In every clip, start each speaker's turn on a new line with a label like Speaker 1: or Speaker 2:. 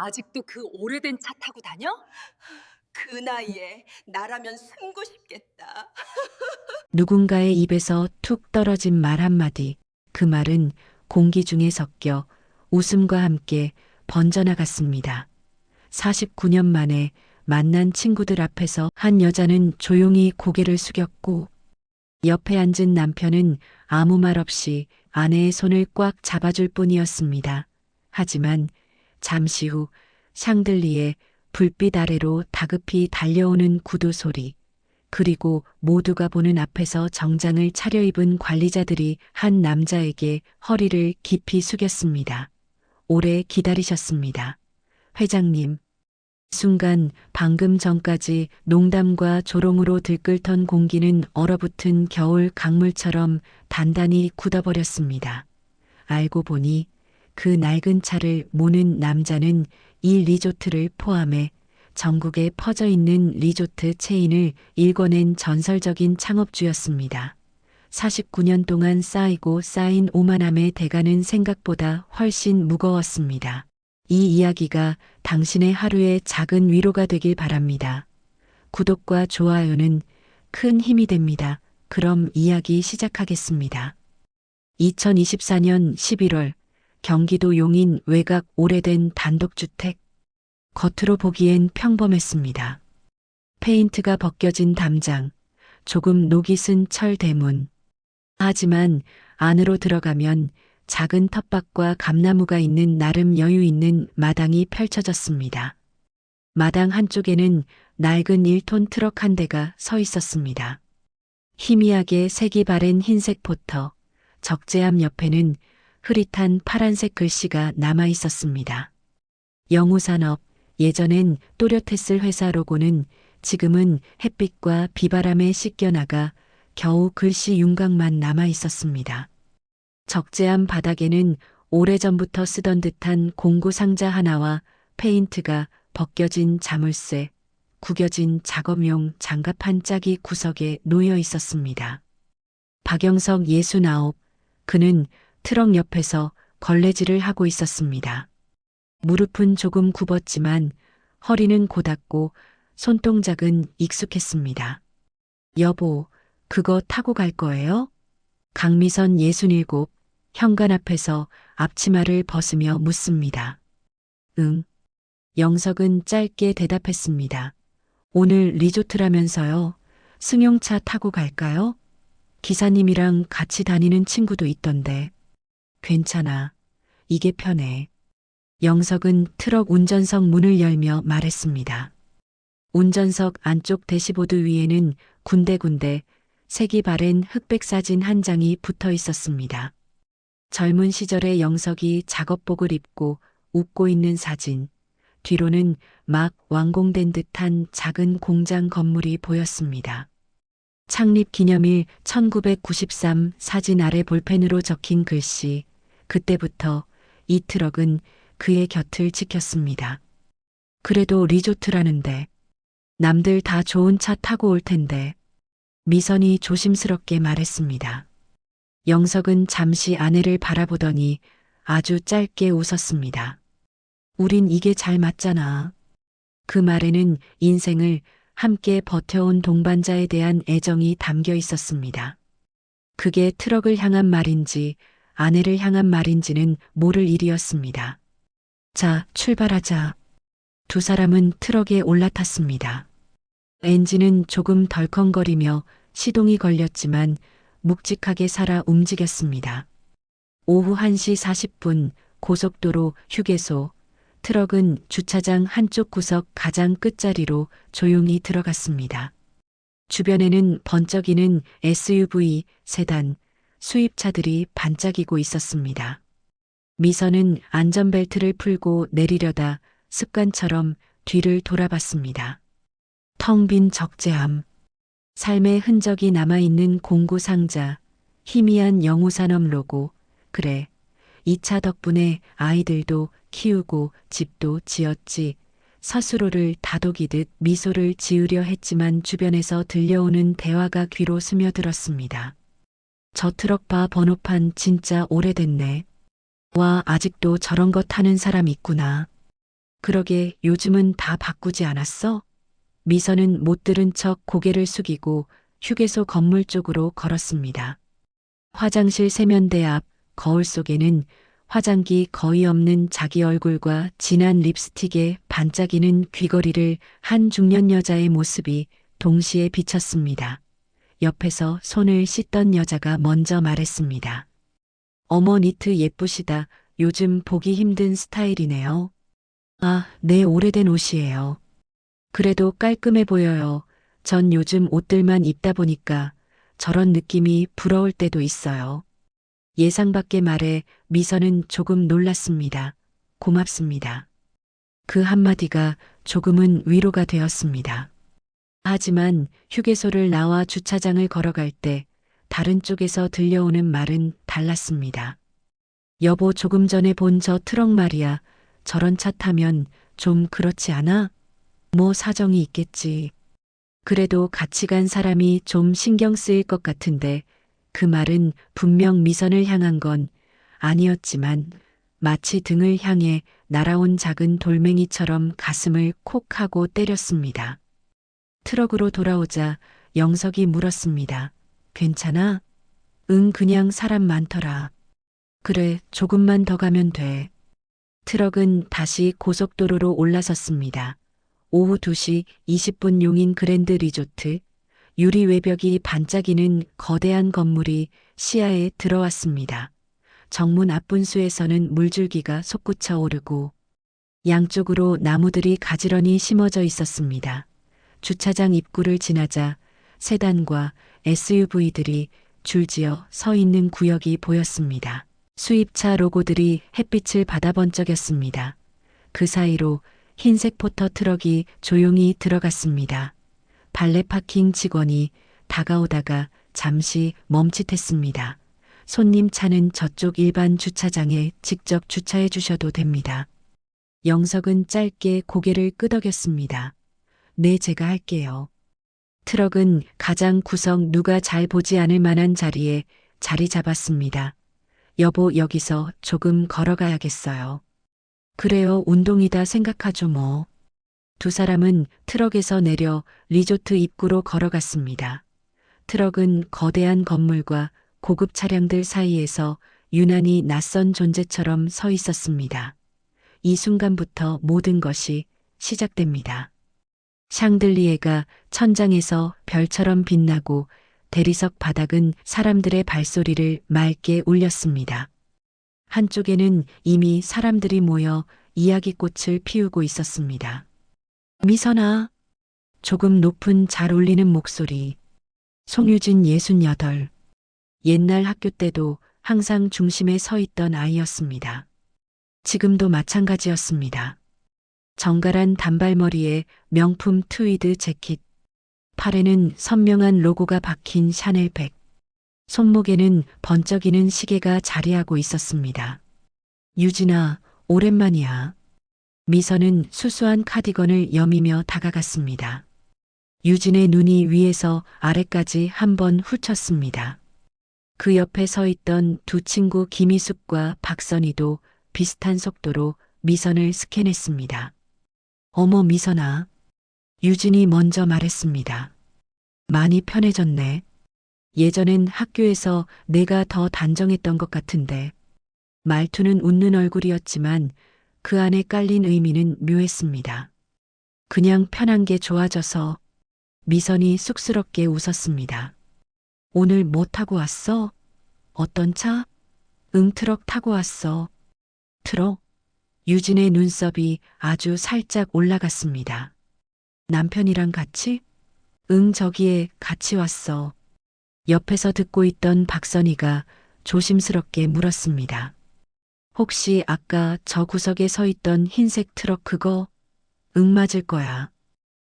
Speaker 1: 아직도 그 오래된 차 타고 다녀?
Speaker 2: 그 나이에 나라면 숨고 싶겠다.
Speaker 3: 누군가의 입에서 툭 떨어진 말 한마디. 그 말은 공기 중에 섞여 웃음과 함께 번져나갔습니다. 49년 만에 만난 친구들 앞에서 한 여자는 조용히 고개를 숙였고 옆에 앉은 남편은 아무 말 없이 아내의 손을 꽉 잡아줄 뿐이었습니다. 하지만 잠시 후 샹들리에 불빛 아래로 다급히 달려오는 구두 소리, 그리고 모두가 보는 앞에서 정장을 차려입은 관리자들이 한 남자에게 허리를 깊이 숙였습니다. 오래 기다리셨습니다. 회장님. 순간 방금 전까지 농담과 조롱으로 들끓던 공기는 얼어붙은 겨울 강물처럼 단단히 굳어버렸습니다. 알고 보니 그 낡은 차를 모는 남자는 이 리조트를 포함해 전국에 퍼져 있는 리조트 체인을 일궈낸 전설적인 창업주였습니다. 49년 동안 쌓이고 쌓인 오만함의 대가는 생각보다 훨씬 무거웠습니다. 이 이야기가 당신의 하루의 작은 위로가 되길 바랍니다. 구독과 좋아요는 큰 힘이 됩니다. 그럼 이야기 시작하겠습니다. 2024년 11월 경기도 용인 외곽 오래된 단독주택. 겉으로 보기엔 평범했습니다. 페인트가 벗겨진 담장, 조금 녹이 쓴 철 대문. 하지만 안으로 들어가면 작은 텃밭과 감나무가 있는 나름 여유 있는 마당이 펼쳐졌습니다. 마당 한쪽에는 낡은 1톤 트럭 한 대가 서 있었습니다. 희미하게 색이 바랜 흰색 포터, 적재함 옆에는 흐릿한 파란색 글씨가 남아 있었습니다. 영우산업, 예전엔 또렷했을 회사 로고는 지금은 햇빛과 비바람에 씻겨나가 겨우 글씨 윤곽만 남아 있었습니다. 적재함 바닥에는 오래전부터 쓰던 듯한 공구 상자 하나와 페인트가 벗겨진 자물쇠, 구겨진 작업용 장갑 한 짝이 구석에 놓여 있었습니다. 박영석 69, 그는 트럭 옆에서 걸레질을 하고 있었습니다. 무릎은 조금 굽었지만 허리는 고닫고 손동작은 익숙했습니다. 여보, 그거 타고 갈 거예요? 강미선 67, 현관 앞에서 앞치마를 벗으며 묻습니다. 응. 영석은 짧게 대답했습니다. 오늘 리조트라면서요. 승용차 타고 갈까요? 기사님이랑 같이 다니는 친구도 있던데. 괜찮아. 이게 편해. 영석은 트럭 운전석 문을 열며 말했습니다. 운전석 안쪽 대시보드 위에는 군데군데 색이 바랜 흑백 사진 한 장이 붙어 있었습니다. 젊은 시절의 영석이 작업복을 입고 웃고 있는 사진, 뒤로는 막 완공된 듯한 작은 공장 건물이 보였습니다. 창립 기념일 1993 사진 아래 볼펜으로 적힌 글씨, 그때부터 이 트럭은 그의 곁을 지켰습니다. 그래도 리조트라는데, 남들 다 좋은 차 타고 올 텐데, 미선이 조심스럽게 말했습니다. 영석은 잠시 아내를 바라보더니 아주 짧게 웃었습니다. 우린 이게 잘 맞잖아. 그 말에는 인생을 함께 버텨온 동반자에 대한 애정이 담겨 있었습니다. 그게 트럭을 향한 말인지 아내를 향한 말인지는 모를 일이었습니다. 자, 출발하자. 두 사람은 트럭에 올라탔습니다. 엔진은 조금 덜컹거리며 시동이 걸렸지만 묵직하게 살아 움직였습니다. 오후 1시 40분 고속도로 휴게소, 트럭은 주차장 한쪽 구석 가장 끝자리로 조용히 들어갔습니다. 주변에는 번쩍이는 SUV, 세단, 수입차들이 반짝이고 있었습니다. 미선은 안전벨트를 풀고 내리려다 습관처럼 뒤를 돌아봤습니다. 텅 빈 적재함, 삶의 흔적이 남아있는 공구 상자, 희미한 영우산업 로고, 그래, 이 차 덕분에 아이들도 키우고 집도 지었지. 스스로를 다독이듯 미소를 지으려 했지만 주변에서 들려오는 대화가 귀로 스며들었습니다. 저 트럭 봐, 번호판 진짜 오래됐네. 와, 아직도 저런 거 타는 사람 있구나. 그러게 요즘은 다 바꾸지 않았어? 미선은 못 들은 척 고개를 숙이고 휴게소 건물 쪽으로 걸었습니다. 화장실 세면대 앞 거울 속에는 화장기 거의 없는 자기 얼굴과 진한 립스틱에 반짝이는 귀걸이를 한 중년 여자의 모습이 동시에 비쳤습니다. 옆에서 손을 씻던 여자가 먼저 말했습니다. 어머, 니트 예쁘시다. 요즘 보기 힘든 스타일이네요. 아, 네, 오래된 옷이에요. 그래도 깔끔해 보여요. 전 요즘 옷들만 입다 보니까 저런 느낌이 부러울 때도 있어요. 예상 밖의 말에 미선은 조금 놀랐습니다. 고맙습니다. 그 한마디가 조금은 위로가 되었습니다. 하지만 휴게소를 나와 주차장을 걸어갈 때 다른 쪽에서 들려오는 말은 달랐습니다. 여보, 조금 전에 본 저 트럭 말이야. 저런 차 타면 좀 그렇지 않아? 뭐 사정이 있겠지. 그래도 같이 간 사람이 좀 신경 쓰일 것 같은데 그 말은 분명 미선을 향한 건 아니었지만 마치 등을 향해 날아온 작은 돌멩이처럼 가슴을 콕 하고 때렸습니다. 트럭으로 돌아오자 영석이 물었습니다. 괜찮아? 응, 그냥 사람 많더라. 그래, 조금만 더 가면 돼. 트럭은 다시 고속도로로 올라섰습니다. 오후 2시 20분 용인 그랜드 리조트, 유리 외벽이 반짝이는 거대한 건물이 시야에 들어왔습니다. 정문 앞분수에서는 물줄기가 솟구쳐 오르고 양쪽으로 나무들이 가지런히 심어져 있었습니다. 주차장 입구를 지나자 세단과 SUV들이 줄지어 서 있는 구역이 보였습니다. 수입차 로고들이 햇빛을 받아 번쩍였습니다. 그 사이로 흰색 포터 트럭이 조용히 들어갔습니다. 발레 파킹 직원이 다가오다가 잠시 멈칫했습니다. 손님 차는 저쪽 일반 주차장에 직접 주차해 주셔도 됩니다. 영석은 짧게 고개를 끄덕였습니다. 네, 제가 할게요. 트럭은 가장 구석 누가 잘 보지 않을 만한 자리에 자리 잡았습니다. 여보, 여기서 조금 걸어가야겠어요. 그래요, 운동이다 생각하죠 뭐. 두 사람은 트럭에서 내려 리조트 입구로 걸어갔습니다. 트럭은 거대한 건물과 고급 차량들 사이에서 유난히 낯선 존재처럼 서 있었습니다. 이 순간부터 모든 것이 시작됩니다. 샹들리에가 천장에서 별처럼 빛나고 대리석 바닥은 사람들의 발소리를 맑게 울렸습니다. 한쪽에는 이미 사람들이 모여 이야기꽃을 피우고 있었습니다. 미선아. 조금 높은 잘 울리는 목소리. 송유진 68. 옛날 학교 때도 항상 중심에 서 있던 아이였습니다. 지금도 마찬가지였습니다. 정갈한 단발머리에 명품 트위드 재킷, 팔에는 선명한 로고가 박힌 샤넬백, 손목에는 번쩍이는 시계가 자리하고 있었습니다. 유진아, 오랜만이야. 미선은 수수한 카디건을 여미며 다가갔습니다. 유진의 눈이 위에서 아래까지 한번 훑쳤습니다. 그 옆에 서 있던 두 친구 김희숙과 박선희도 비슷한 속도로 미선을 스캔했습니다. 어머, 미선아. 유진이 먼저 말했습니다. 많이 편해졌네. 예전엔 학교에서 내가 더 단정했던 것 같은데. 말투는 웃는 얼굴이었지만 그 안에 깔린 의미는 묘했습니다. 그냥 편한 게 좋아져서. 미선이 쑥스럽게 웃었습니다. 오늘 뭐 타고 왔어? 어떤 차? 응, 트럭 타고 왔어. 트럭? 유진의 눈썹이 아주 살짝 올라갔습니다. 남편이랑 같이? 응, 저기에 같이 왔어. 옆에서 듣고 있던 박선희가 조심스럽게 물었습니다. 혹시 아까 저 구석에 서 있던 흰색 트럭 그거? 응, 맞을 거야.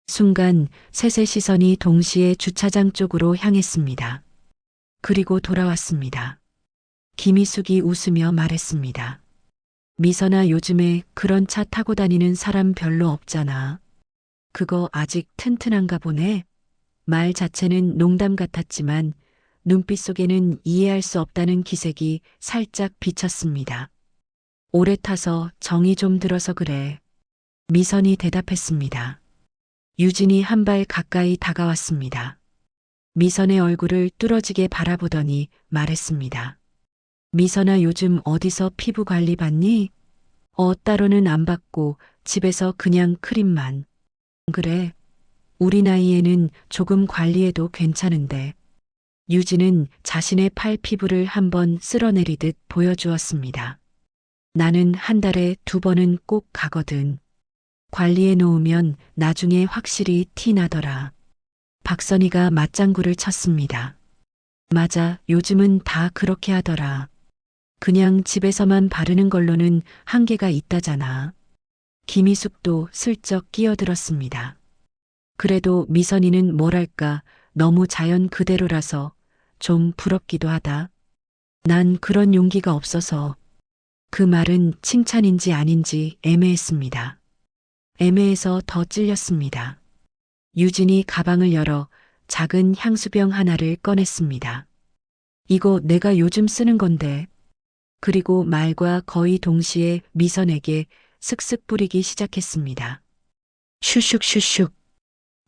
Speaker 3: 순간 셋의 시선이 동시에 주차장 쪽으로 향했습니다. 그리고 돌아왔습니다. 김희숙이 웃으며 말했습니다. 미선아, 요즘에 그런 차 타고 다니는 사람 별로 없잖아. 그거 아직 튼튼한가 보네. 말 자체는 농담 같았지만 눈빛 속에는 이해할 수 없다는 기색이 살짝 비쳤습니다. 오래 타서 정이 좀 들어서 그래. 미선이 대답했습니다. 유진이 한 발 가까이 다가왔습니다. 미선의 얼굴을 뚫어지게 바라보더니 말했습니다. 미선아, 요즘 어디서 피부 관리 받니? 따로는 안 받고 집에서 그냥 크림만. 그래, 우리 나이에는 조금 관리해도 괜찮은데. 유진은 자신의 팔 피부를 한번 쓸어내리듯 보여주었습니다. 나는 한 달에 2번은 꼭 가거든. 관리해 놓으면 나중에 확실히 티 나더라. 박선희가 맞장구를 쳤습니다. 맞아, 요즘은 다 그렇게 하더라. 그냥 집에서만 바르는 걸로는 한계가 있다잖아. 김희숙도 슬쩍 끼어들었습니다. 그래도 미선이는 뭐랄까 너무 자연 그대로라서 좀 부럽기도 하다. 난 그런 용기가 없어서. 그 말은 칭찬인지 아닌지 애매했습니다. 애매해서 더 찔렸습니다. 유진이 가방을 열어 작은 향수병 하나를 꺼냈습니다. 이거 내가 요즘 쓰는 건데. 그리고 말과 거의 동시에 미선에게 슥슥 뿌리기 시작했습니다. 슈슉슈슉.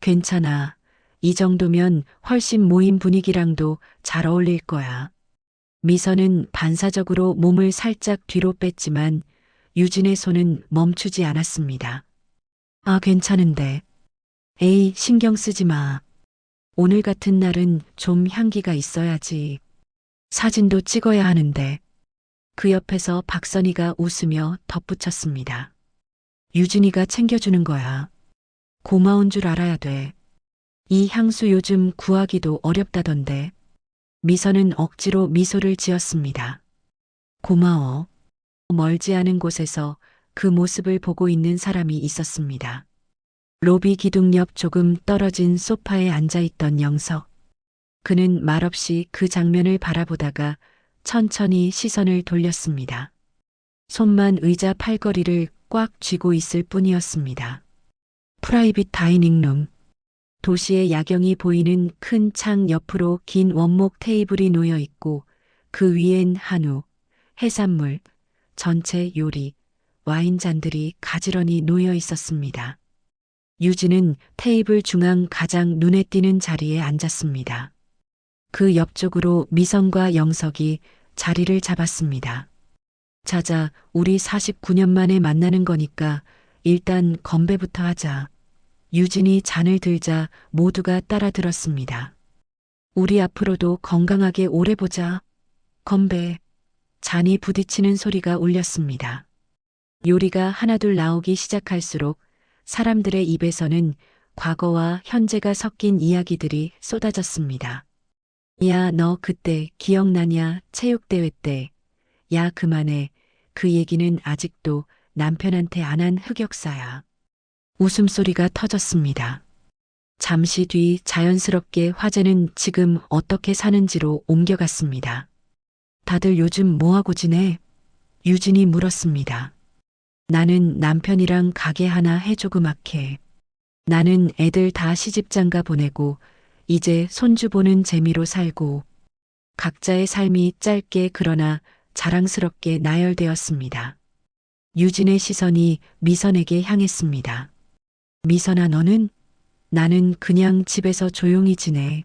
Speaker 3: 괜찮아. 이 정도면 훨씬 모임 분위기랑도 잘 어울릴 거야. 미선은 반사적으로 몸을 살짝 뒤로 뺐지만 유진의 손은 멈추지 않았습니다. 아, 괜찮은데. 에이, 신경 쓰지 마. 오늘 같은 날은 좀 향기가 있어야지. 사진도 찍어야 하는데. 그 옆에서 박선희가 웃으며 덧붙였습니다. 유진이가 챙겨주는 거야. 고마운 줄 알아야 돼. 이 향수 요즘 구하기도 어렵다던데. 미선은 억지로 미소를 지었습니다. 고마워. 멀지 않은 곳에서 그 모습을 보고 있는 사람이 있었습니다. 로비 기둥 옆 조금 떨어진 소파에 앉아있던 영석. 그는 말없이 그 장면을 바라보다가 천천히 시선을 돌렸습니다. 손만 의자 팔걸이를 꽉 쥐고 있을 뿐이었습니다. 프라이빗 다이닝룸. 도시의 야경이 보이는 큰 창 옆으로 긴 원목 테이블이 놓여 있고 그 위엔 한우, 해산물, 전체 요리, 와인잔들이 가지런히 놓여 있었습니다. 유진은 테이블 중앙 가장 눈에 띄는 자리에 앉았습니다. 그 옆쪽으로 미선과 영석이 자리를 잡았습니다. 자자, 우리 49년 만에 만나는 거니까 일단 건배부터 하자. 유진이 잔을 들자 모두가 따라 들었습니다. 우리 앞으로도 건강하게 오래 보자. 건배. 잔이 부딪히는 소리가 울렸습니다. 요리가 하나둘 나오기 시작할수록 사람들의 입에서는 과거와 현재가 섞인 이야기들이 쏟아졌습니다. 야, 너 그때 기억나냐? 체육대회 때. 야, 그만해. 그 얘기는 아직도 남편한테 안 한 흑역사야. 웃음소리가 터졌습니다. 잠시 뒤 자연스럽게 화제는 지금 어떻게 사는지로 옮겨갔습니다. 다들 요즘 뭐하고 지내? 유진이 물었습니다. 나는 남편이랑 가게 하나 해조그맣게. 나는 애들 다 시집장가 보내고 이제 손주 보는 재미로 살고. 각자의 삶이 짧게 그러나 자랑스럽게 나열되었습니다. 유진의 시선이 미선에게 향했습니다. 미선아, 너는? 나는 그냥 집에서 조용히 지내.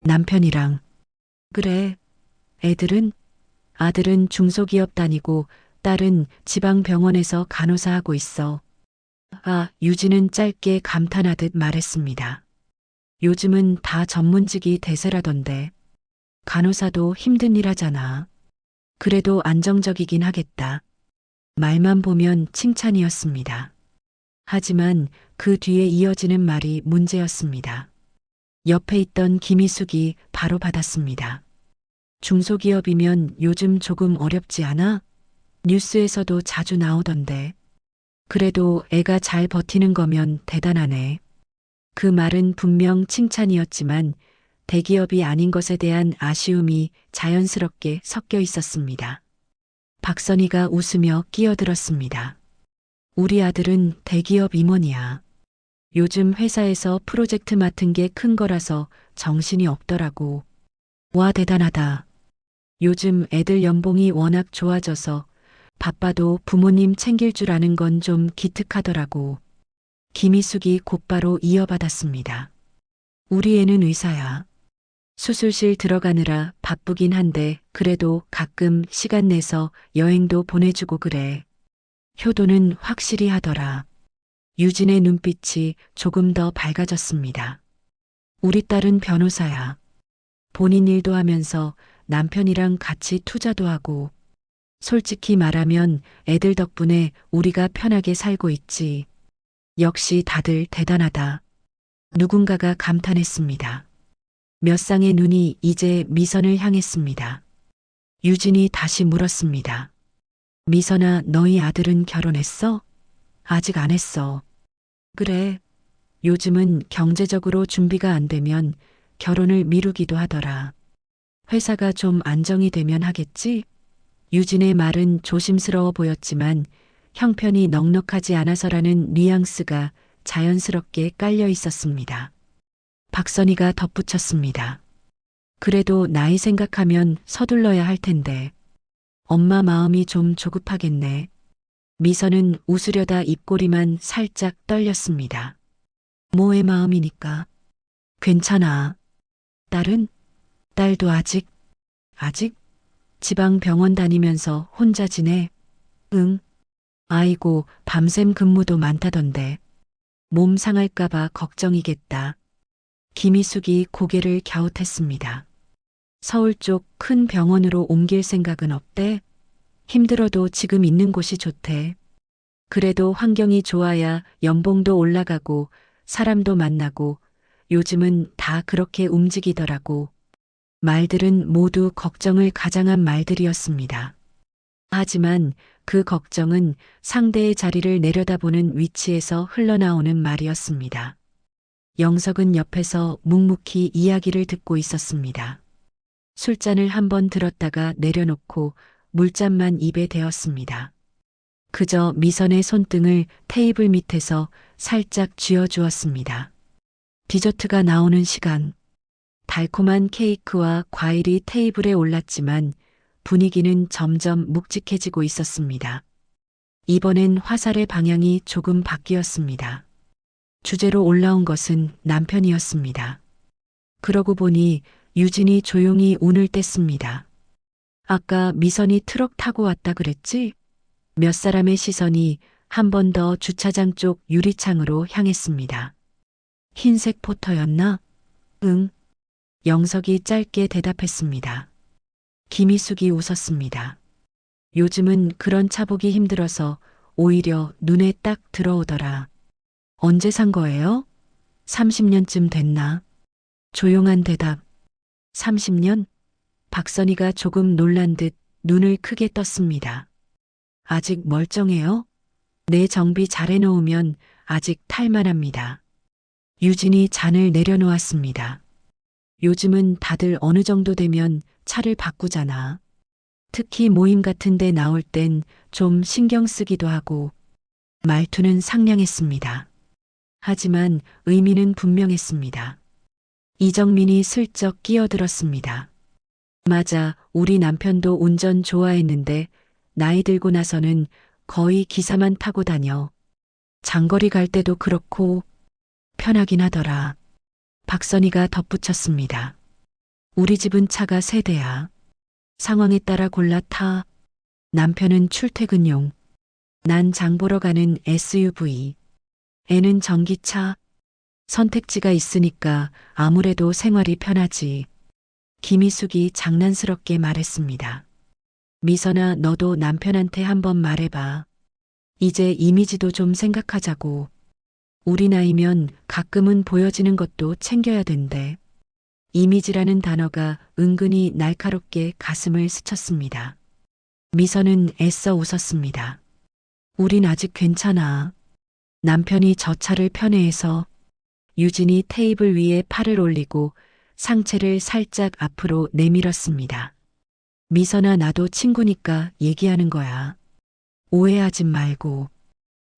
Speaker 3: 남편이랑. 그래. 애들은? 아들은 중소기업 다니고 딸은 지방병원에서 간호사 하고 있어. 아, 유진은 짧게 감탄하듯 말했습니다. 요즘은 다 전문직이 대세라던데. 간호사도 힘든 일 하잖아. 그래도 안정적이긴 하겠다. 말만 보면 칭찬이었습니다. 하지만 그 뒤에 이어지는 말이 문제였습니다. 옆에 있던 김희숙이 바로 받았습니다. 중소기업이면 요즘 조금 어렵지 않아? 뉴스에서도 자주 나오던데. 그래도 애가 잘 버티는 거면 대단하네. 그 말은 분명 칭찬이었지만 대기업이 아닌 것에 대한 아쉬움이 자연스럽게 섞여 있었습니다. 박선희가 웃으며 끼어들었습니다. 우리 아들은 대기업 임원이야. 요즘 회사에서 프로젝트 맡은 게 큰 거라서 정신이 없더라고. 와, 대단하다. 요즘 애들 연봉이 워낙 좋아져서 바빠도 부모님 챙길 줄 아는 건 좀 기특하더라고. 김희숙이 곧바로 이어받았습니다. 우리 애는 의사야. 수술실 들어가느라 바쁘긴 한데 그래도 가끔 시간 내서 여행도 보내주고 그래. 효도는 확실히 하더라. 유진의 눈빛이 조금 더 밝아졌습니다. 우리 딸은 변호사야. 본인 일도 하면서 남편이랑 같이 투자도 하고. 솔직히 말하면 애들 덕분에 우리가 편하게 살고 있지. 역시 다들 대단하다. 누군가가 감탄했습니다. 몇 쌍의 눈이 이제 미선을 향했습니다. 유진이 다시 물었습니다. 미선아, 너희 아들은 결혼했어? 아직 안 했어. 그래. 요즘은 경제적으로 준비가 안 되면 결혼을 미루기도 하더라. 회사가 좀 안정이 되면 하겠지? 유진의 말은 조심스러워 보였지만 형편이 넉넉하지 않아서라는 뉘앙스가 자연스럽게 깔려 있었습니다. 박선희가 덧붙였습니다. 그래도 나이 생각하면 서둘러야 할 텐데. 엄마 마음이 좀 조급하겠네. 미선은 웃으려다 입꼬리만 살짝 떨렸습니다. 뭐의 마음이니까. 괜찮아. 딸은? 딸도 아직? 지방 병원 다니면서 혼자 지내? 응. 아이고, 밤샘 근무도 많다던데. 몸 상할까봐 걱정이겠다. 김희숙이 고개를 갸웃했습니다. 서울 쪽 큰 병원으로 옮길 생각은 없대? 힘들어도 지금 있는 곳이 좋대. 그래도 환경이 좋아야 연봉도 올라가고 사람도 만나고 요즘은 다 그렇게 움직이더라고. 말들은 모두 걱정을 가장한 말들이었습니다. 하지만 그 걱정은 상대의 자리를 내려다보는 위치에서 흘러나오는 말이었습니다. 영석은 옆에서 묵묵히 이야기를 듣고 있었습니다. 술잔을 한번 들었다가 내려놓고 물잔만 입에 대었습니다. 그저 미선의 손등을 테이블 밑에서 살짝 쥐어주었습니다. 디저트가 나오는 시간. 달콤한 케이크와 과일이 테이블에 올랐지만 분위기는 점점 묵직해지고 있었습니다. 이번엔 화살의 방향이 조금 바뀌었습니다. 주제로 올라온 것은 남편이었습니다. 그러고 보니 유진이 조용히 운을 뗐습니다. 아까 미선이 트럭 타고 왔다 그랬지? 몇 사람의 시선이 한 번 더 주차장 쪽 유리창으로 향했습니다. 흰색 포터였나? 응. 영석이 짧게 대답했습니다. 김희숙이 웃었습니다. 요즘은 그런 차 보기 힘들어서 오히려 눈에 딱 들어오더라. 언제 산 거예요? 30년쯤 됐나? 조용한 대답. 30년? 박선희가 조금 놀란 듯 눈을 크게 떴습니다. 아직 멀쩡해요? 내 정비 잘 해놓으면 아직 탈만합니다. 유진이 잔을 내려놓았습니다. 요즘은 다들 어느 정도 되면 차를 바꾸잖아. 특히 모임 같은 데 나올 땐 좀 신경 쓰기도 하고. 말투는 상냥했습니다. 하지만 의미는 분명했습니다. 이정민이 슬쩍 끼어들었습니다. 맞아, 우리 남편도 운전 좋아했는데 나이 들고 나서는 거의 기사만 타고 다녀. 장거리 갈 때도 그렇고 편하긴 하더라. 박선희가 덧붙였습니다. 우리 집은 차가 세 대야. 상황에 따라 골라 타. 남편은 출퇴근용. 난 장 보러 가는 SUV. 애는 전기차. 선택지가 있으니까 아무래도 생활이 편하지. 김희숙이 장난스럽게 말했습니다. 미선아, 너도 남편한테 한번 말해봐. 이제 이미지도 좀 생각하자고. 우리 나이면 가끔은 보여지는 것도 챙겨야 된대. 이미지라는 단어가 은근히 날카롭게 가슴을 스쳤습니다. 미선은 애써 웃었습니다. 우린 아직 괜찮아. 남편이 저 차를 편애해서. 유진이 테이블 위에 팔을 올리고 상체를 살짝 앞으로 내밀었습니다. 미선아, 나도 친구니까 얘기하는 거야. 오해하지 말고.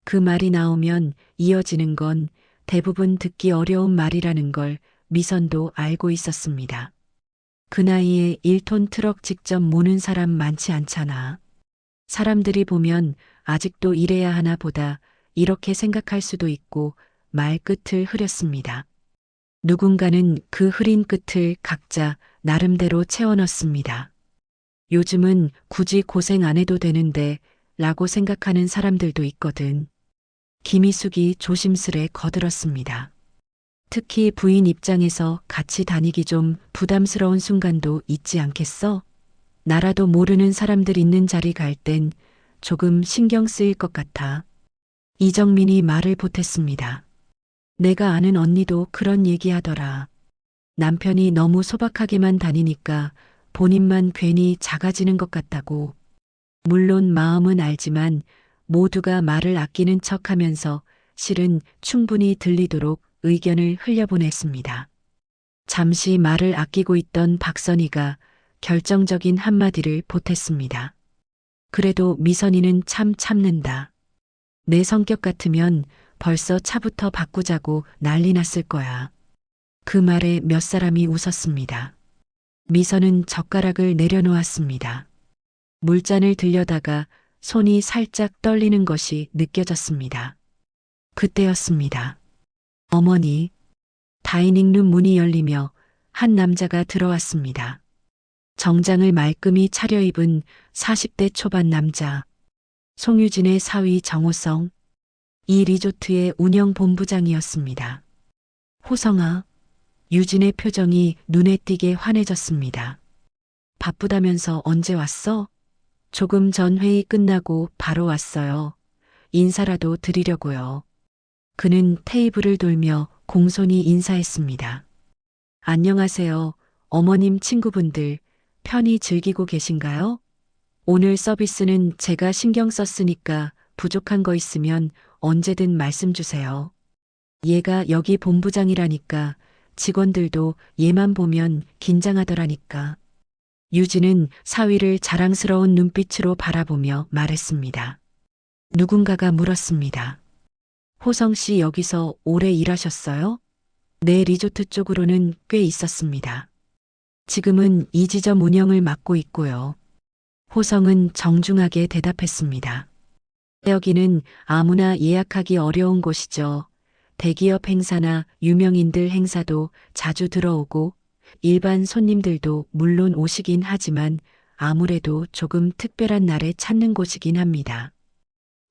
Speaker 3: 그 말이 나오면 이어지는 건 대부분 듣기 어려운 말이라는 걸 미선도 알고 있었습니다. 그 나이에 1톤 트럭 직접 모는 사람 많지 않잖아. 사람들이 보면 아직도 이래야 하나 보다 이렇게 생각할 수도 있고 말 끝을 흐렸습니다. 누군가는 그 흐린 끝을 각자 나름대로 채워 넣습니다. 요즘은 굳이 고생 안 해도 되는데 라고 생각하는 사람들도 있거든. 김희숙이 조심스레 거들었습니다. 특히 부인 입장에서 같이 다니기 좀 부담스러운 순간도 있지 않겠어? 나라도 모르는 사람들 있는 자리 갈 땐 조금 신경 쓰일 것 같아. 이정민이 말을 보탰습니다. 내가 아는 언니도 그런 얘기하더라. 남편이 너무 소박하게만 다니니까 본인만 괜히 작아지는 것 같다고. 물론 마음은 알지만 모두가 말을 아끼는 척 하면서 실은 충분히 들리도록 의견을 흘려보냈습니다. 잠시 말을 아끼고 있던 박선희가 결정적인 한마디를 보탰습니다. 그래도 미선이는 참 참는다. 내 성격 같으면 벌써 차부터 바꾸자고 난리 났을 거야. 그 말에 몇 사람이 웃었습니다. 미선은 젓가락을 내려놓았습니다. 물잔을 들여다가 손이 살짝 떨리는 것이 느껴졌습니다. 그때였습니다. 어머니, 다이닝룸 문이 열리며 한 남자가 들어왔습니다. 정장을 말끔히 차려입은 40대 초반 남자. 송유진의 사위 정호성. 이 리조트의 운영 본부장이었습니다. 호성아, 유진의 표정이 눈에 띄게 환해졌습니다. 바쁘다면서 언제 왔어? 조금 전 회의 끝나고 바로 왔어요. 인사라도 드리려고요. 그는 테이블을 돌며 공손히 인사했습니다. 안녕하세요. 어머님 친구분들, 편히 즐기고 계신가요? 오늘 서비스는 제가 신경 썼으니까 부족한 거 있으면 언제든 말씀 주세요. 얘가 여기 본부장이라니까 직원들도 얘만 보면 긴장하더라니까. 유진은 사위를 자랑스러운 눈빛으로 바라보며 말했습니다. 누군가가 물었습니다. 호성 씨 여기서 오래 일하셨어요? 네, 리조트 쪽으로는 꽤 있었습니다. 지금은 이 지점 운영을 맡고 있고요. 호성은 정중하게 대답했습니다. 여기는 아무나 예약하기 어려운 곳이죠. 대기업 행사나 유명인들 행사도 자주 들어오고 일반 손님들도 물론 오시긴 하지만 아무래도 조금 특별한 날에 찾는 곳이긴 합니다.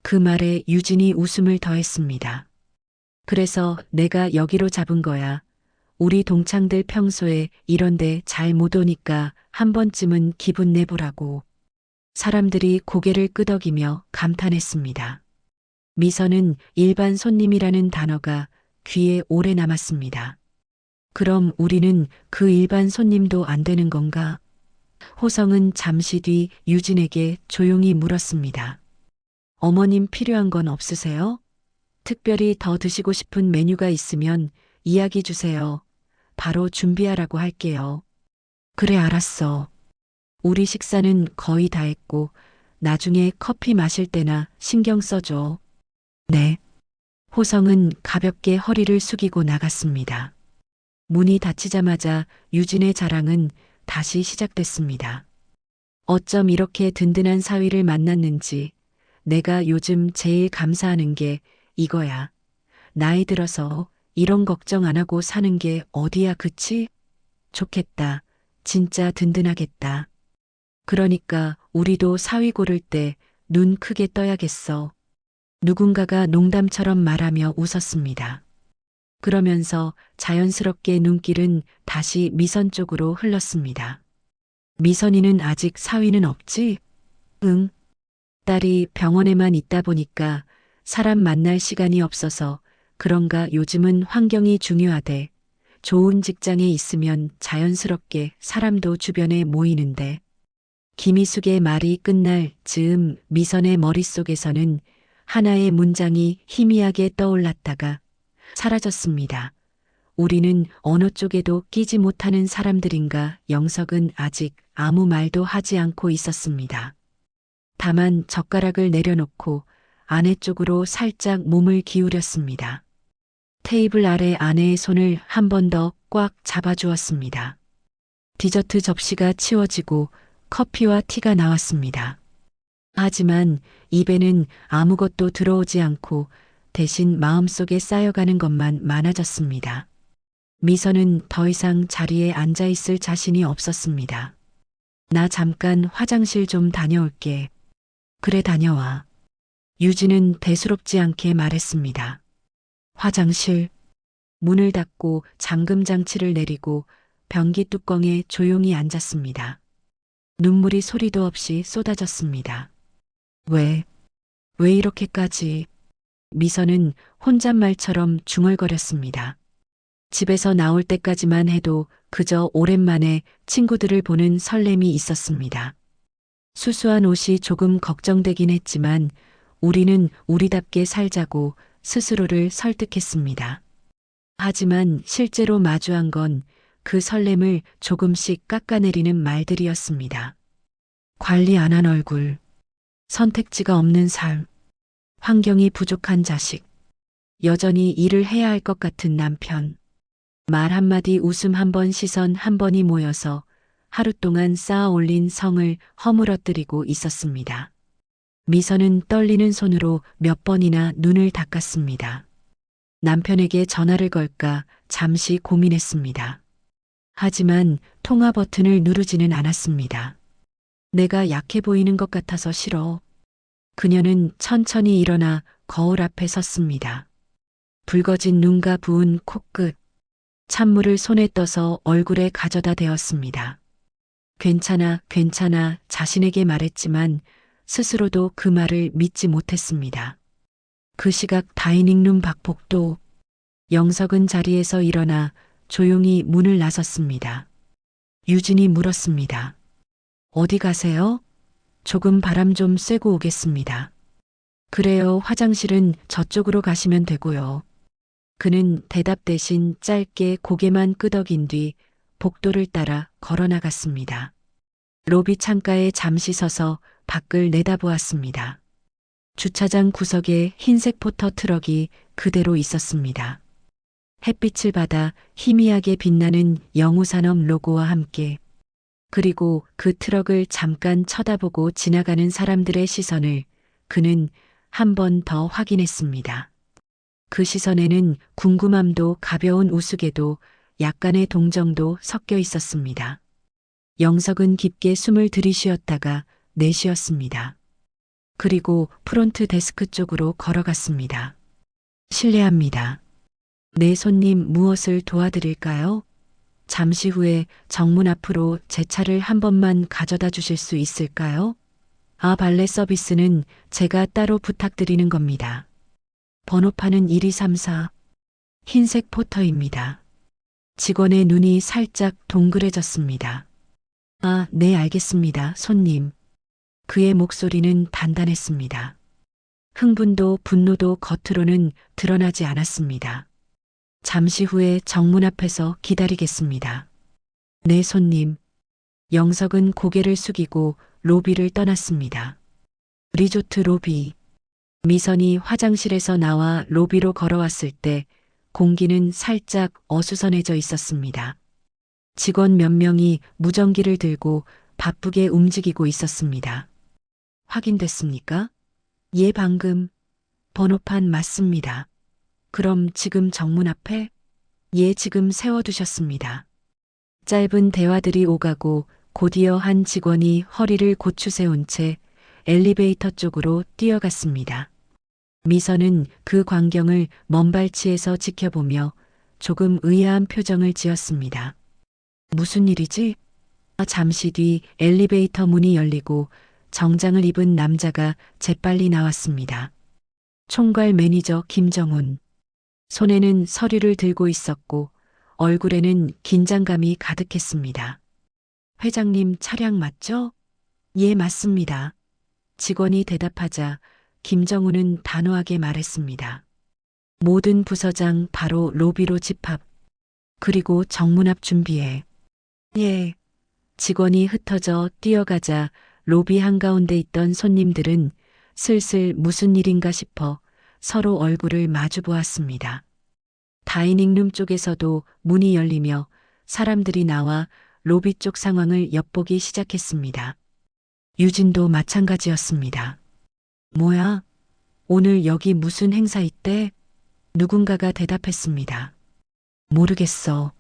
Speaker 3: 그 말에 유진이 웃음을 더했습니다. 그래서 내가 여기로 잡은 거야. 우리 동창들 평소에 이런데 잘 못 오니까 한 번쯤은 기분 내보라고. 사람들이 고개를 끄덕이며 감탄했습니다. 미선은 일반 손님이라는 단어가 귀에 오래 남았습니다. 그럼 우리는 그 일반 손님도 안 되는 건가? 호성은 잠시 뒤 유진에게 조용히 물었습니다. 어머님 필요한 건 없으세요? 특별히 더 드시고 싶은 메뉴가 있으면 이야기 주세요. 바로 준비하라고 할게요. 그래, 알았어. 우리 식사는 거의 다 했고 나중에 커피 마실 때나 신경 써줘. 네. 호성은 가볍게 허리를 숙이고 나갔습니다. 문이 닫히자마자 유진의 자랑은 다시 시작됐습니다. 어쩜 이렇게 든든한 사위를 만났는지 내가 요즘 제일 감사하는 게 이거야. 나이 들어서 이런 걱정 안 하고 사는 게 어디야, 그치? 좋겠다. 진짜 든든하겠다. 그러니까 우리도 사위 고를 때 눈 크게 떠야겠어. 누군가가 농담처럼 말하며 웃었습니다. 그러면서 자연스럽게 눈길은 다시 미선 쪽으로 흘렀습니다. 미선이는 아직 사위는 없지? 응. 딸이 병원에만 있다 보니까 사람 만날 시간이 없어서 그런가 요즘은 환경이 중요하대. 좋은 직장에 있으면 자연스럽게 사람도 주변에 모이는데. 김희숙의 말이 끝날 즈음 미선의 머릿속에서는 하나의 문장이 희미하게 떠올랐다가 사라졌습니다. 우리는 어느 쪽에도 끼지 못하는 사람들인가. 영석은 아직 아무 말도 하지 않고 있었습니다. 다만 젓가락을 내려놓고 아내 쪽으로 살짝 몸을 기울였습니다. 테이블 아래 아내의 손을 한 번 더 꽉 잡아주었습니다. 디저트 접시가 치워지고 커피와 티가 나왔습니다. 하지만 입에는 아무것도 들어오지 않고 대신 마음속에 쌓여가는 것만 많아졌습니다. 미선은 더 이상 자리에 앉아 있을 자신이 없었습니다. 나 잠깐 화장실 좀 다녀올게. 그래, 다녀와. 유진은 대수롭지 않게 말했습니다. 화장실. 문을 닫고 잠금 장치를 내리고 변기 뚜껑에 조용히 앉았습니다. 눈물이 소리도 없이 쏟아졌습니다. 왜 이렇게까지? 미선은 혼잣말처럼 중얼거렸습니다. 집에서 나올 때까지만 해도 그저 오랜만에 친구들을 보는 설렘이 있었습니다. 수수한 옷이 조금 걱정되긴 했지만 우리는 우리답게 살자고 스스로를 설득했습니다. 하지만 실제로 마주한 건 그 설렘을 조금씩 깎아내리는 말들이었습니다. 관리 안 한 얼굴, 선택지가 없는 삶, 환경이 부족한 자식, 여전히 일을 해야 할 것 같은 남편. 말 한마디, 웃음 한 번, 시선 한 번이 모여서 하루 동안 쌓아 올린 성을 허물어뜨리고 있었습니다. 미선은 떨리는 손으로 몇 번이나 눈을 닦았습니다. 남편에게 전화를 걸까 잠시 고민했습니다. 하지만 통화 버튼을 누르지는 않았습니다. 내가 약해 보이는 것 같아서 싫어. 그녀는 천천히 일어나 거울 앞에 섰습니다. 붉어진 눈과 부은 코끝, 찬물을 손에 떠서 얼굴에 가져다 대었습니다. 괜찮아, 괜찮아 자신에게 말했지만 스스로도 그 말을 믿지 못했습니다. 그 시각 다이닝룸 박복도. 영석은 자리에서 일어나 조용히 문을 나섰습니다. 유진이 물었습니다. 어디 가세요? 조금 바람 좀 쐬고 오겠습니다. 그래요, 화장실은 저쪽으로 가시면 되고요. 그는 대답 대신 짧게 고개만 끄덕인 뒤 복도를 따라 걸어 나갔습니다. 로비 창가에 잠시 서서 밖을 내다보았습니다. 주차장 구석에 흰색 포터 트럭이 그대로 있었습니다. 햇빛을 받아 희미하게 빛나는 영우산업 로고와 함께, 그리고 그 트럭을 잠깐 쳐다보고 지나가는 사람들의 시선을 그는 한 번 더 확인했습니다. 그 시선에는 궁금함도 가벼운 우스개도 약간의 동정도 섞여 있었습니다. 영석은 깊게 숨을 들이쉬었다가 내쉬었습니다. 그리고 프론트 데스크 쪽으로 걸어갔습니다. 실례합니다. 네, 손님 무엇을 도와드릴까요? 잠시 후에 정문 앞으로 제 차를 한 번만 가져다 주실 수 있을까요? 발레 서비스는 제가 따로 부탁드리는 겁니다. 번호판은 1234. 흰색 포터입니다. 직원의 눈이 살짝 동그래졌습니다. 네, 알겠습니다, 손님. 그의 목소리는 단단했습니다. 흥분도 분노도 겉으로는 드러나지 않았습니다. 잠시 후에 정문 앞에서 기다리겠습니다. 네, 손님. 영석은 고개를 숙이고 로비를 떠났습니다. 리조트 로비. 미선이 화장실에서 나와 로비로 걸어왔을 때 공기는 살짝 어수선해져 있었습니다. 직원 몇 명이 무전기를 들고 바쁘게 움직이고 있었습니다. 확인됐습니까? 예, 방금. 번호판 맞습니다. 그럼 지금 정문 앞에? 예, 지금 세워두셨습니다. 짧은 대화들이 오가고 곧이어 한 직원이 허리를 고추 세운 채 엘리베이터 쪽으로 뛰어갔습니다. 미선은 그 광경을 먼발치에서 지켜보며 조금 의아한 표정을 지었습니다. 무슨 일이지? 잠시 뒤 엘리베이터 문이 열리고 정장을 입은 남자가 재빨리 나왔습니다. 총괄 매니저 김정훈. 손에는 서류를 들고 있었고 얼굴에는 긴장감이 가득했습니다. 회장님 차량 맞죠? 예, 맞습니다. 직원이 대답하자 김정훈은 단호하게 말했습니다. 모든 부서장 바로 로비로 집합. 그리고 정문 앞 준비해. 예. 직원이 흩어져 뛰어가자 로비 한가운데 있던 손님들은 슬슬 무슨 일인가 싶어 서로 얼굴을 마주 보았습니다. 다이닝룸 쪽에서도 문이 열리며 사람들이 나와 로비 쪽 상황을 엿보기 시작했습니다. 유진도 마찬가지였습니다. 뭐야? 오늘 여기 무슨 행사 있대? 누군가가 대답했습니다. 모르겠어.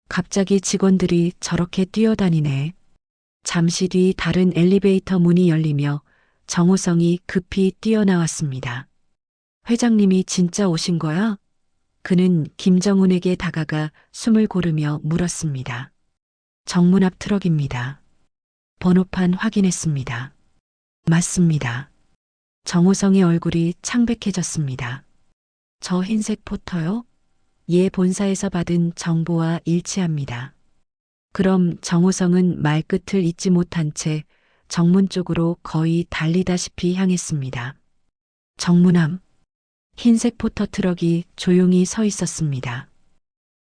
Speaker 3: 갑자기 직원들이 저렇게 뛰어다니네. 잠시 뒤 다른 엘리베이터 문이 열리며 정호성이 급히 뛰어나왔습니다. 회장님이 진짜 오신 거야? 그는 김정훈에게 다가가 숨을 고르며 물었습니다. 정문 앞 트럭입니다. 번호판 확인했습니다. 맞습니다. 정호성의 얼굴이 창백해졌습니다. 저 흰색 포터요? 예, 본사에서 받은 정보와 일치합니다. 그럼 정호성은 말끝을 잇지 못한 채 정문 쪽으로 거의 달리다시피 향했습니다. 정문 앞 흰색 포터 트럭이 조용히 서 있었습니다.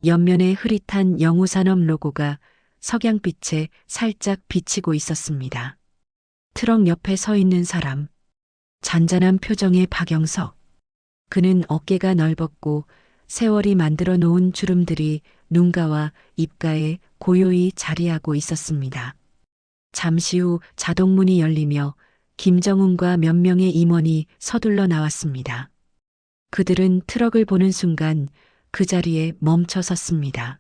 Speaker 3: 옆면에 흐릿한 영우산업 로고가 석양빛에 살짝 비치고 있었습니다. 트럭 옆에 서 있는 사람, 잔잔한 표정의 박영석. 그는 어깨가 넓었고 세월이 만들어 놓은 주름들이 눈가와 입가에 고요히 자리하고 있었습니다. 잠시 후 자동문이 열리며 김정훈과 몇 명의 임원이 서둘러 나왔습니다. 그들은 트럭을 보는 순간 그 자리에 멈춰 섰습니다.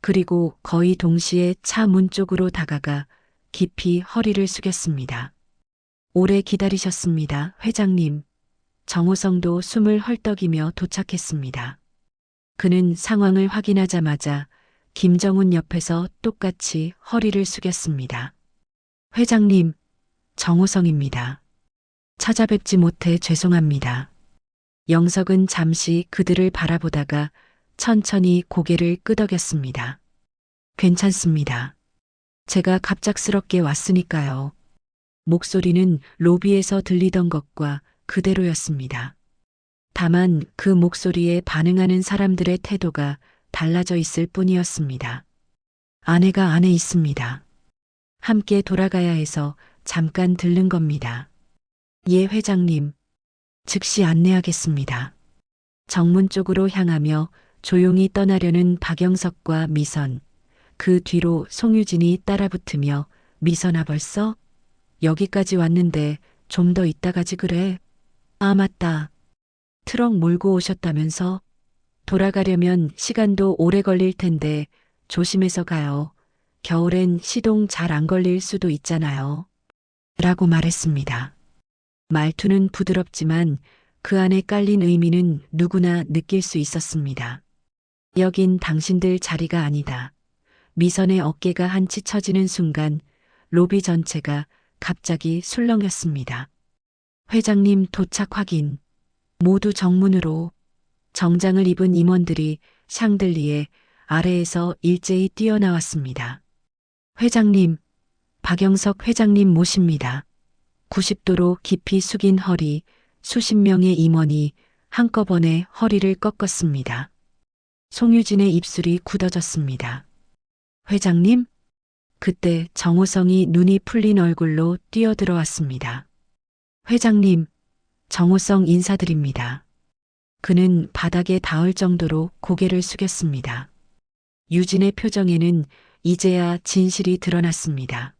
Speaker 3: 그리고 거의 동시에 차 문 쪽으로 다가가 깊이 허리를 숙였습니다. 오래 기다리셨습니다, 회장님. 정호성도 숨을 헐떡이며 도착했습니다. 그는 상황을 확인하자마자 김정훈 옆에서 똑같이 허리를 숙였습니다. 회장님, 정호성입니다. 찾아뵙지 못해 죄송합니다. 영석은 잠시 그들을 바라보다가 천천히 고개를 끄덕였습니다. 괜찮습니다. 제가 갑작스럽게 왔으니까요. 목소리는 로비에서 들리던 것과 그대로였습니다. 다만 그 목소리에 반응하는 사람들의 태도가 달라져 있을 뿐이었습니다. 아내가 안에 있습니다. 함께 돌아가야 해서 잠깐 들른 겁니다. 예, 회장님. 즉시 안내하겠습니다. 정문 쪽으로 향하며 조용히 떠나려는 박영석과 미선, 그 뒤로 송유진이 따라붙으며 미선아 벌써? 여기까지 왔는데 좀 더 있다 가지 그래. 아 맞다. 트럭 몰고 오셨다면서? 돌아가려면 시간도 오래 걸릴 텐데 조심해서 가요. 겨울엔 시동 잘 안 걸릴 수도 있잖아요. 라고 말했습니다. 말투는 부드럽지만 그 안에 깔린 의미는 누구나 느낄 수 있었습니다. 여긴 당신들 자리가 아니다. 미선의 어깨가 한치 처지는 순간 로비 전체가 갑자기 술렁였습니다. 회장님 도착 확인. 모두 정문으로. 정장을 입은 임원들이 샹들리에 아래에서 일제히 뛰어나왔습니다. 회장님, 박영석 회장님 모십니다. 90도로 깊이 숙인 허리, 수십 명의 임원이 한꺼번에 허리를 꺾었습니다. 송유진의 입술이 굳어졌습니다. 회장님? 그때 정호성이 눈이 풀린 얼굴로 뛰어들어왔습니다. 회장님, 정호성 인사드립니다. 그는 바닥에 닿을 정도로 고개를 숙였습니다. 유진의 표정에는 이제야 진실이 드러났습니다.